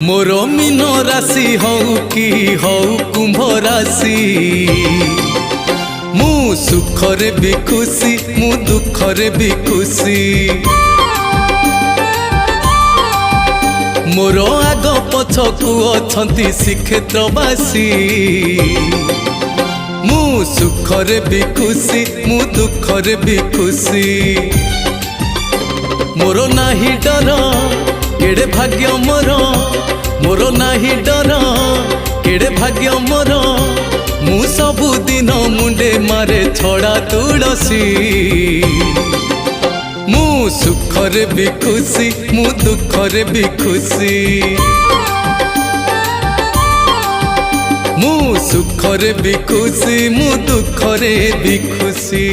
मोर mean राशि हऊ कि हऊ कुंभ राशि मु सुखरे भी खुशी मु दुखरे भी खुशी। मोर आग पछकु अछंती श्रीक्षेत्रवासी मु सुखरे भी खुशी मु दुखरे भी खुशी। मोर नाही डर केड़े भाग्य मोर नाही डर केड़े भाग्य मोर मु सबुदिन मुंडे मारे छड़ा तुलसी। मु सुखरे भी खुशी मु दुखरे भी खुशी। मु सुखरे भी खुशी मु दुखरे भी खुशी।